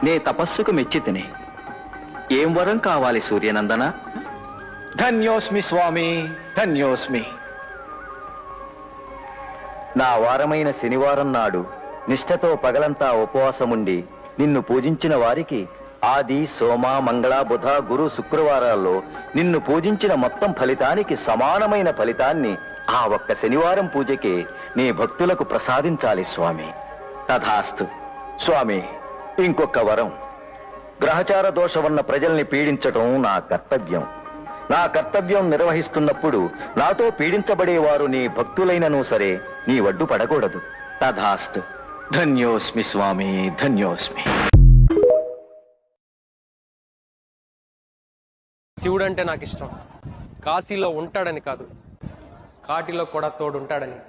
నే తపస్సుకు మెచ్చితిని. ఏం వరం కావాలి సూర్యనందన? ధన్యోస్మి స్వామి, ధన్యోస్మి. నా వారమైన శనివారం నాడు నిష్ఠతో పగలంతా ఉపవాసముండి నిన్ను పూజించిన వారికి ఆది, సోమ, మంగళ, బుధ, గురు, శుక్రవారాల్లో నిన్ను పూజించిన మొత్తం ఫలితానికి సమానమైన ఫలితాన్ని ఆ ఒక్క శనివారం పూజకే నీ భక్తులకు ప్రసాదించాలి స్వామి. తథాస్తు. స్వామి, ఇంకొక వరం. గ్రహచార దోషమున్న ప్రజల్ని పీడించటం నా కర్తవ్యం. నా కర్తవ్యం నిర్వహిస్తున్నప్పుడు నాతో పీడించబడేవారు నీ భక్తులైనను సరే నీ వడ్డు పడకూడదు. తథాస్తు. ధన్యోస్మి స్వామి, ధన్యోస్మి. శివుడు అంటే నాకు ఇష్టం. కాశీలో ఉంటాడని కాదు, కాటిలో కూడా తోడుంటాడని.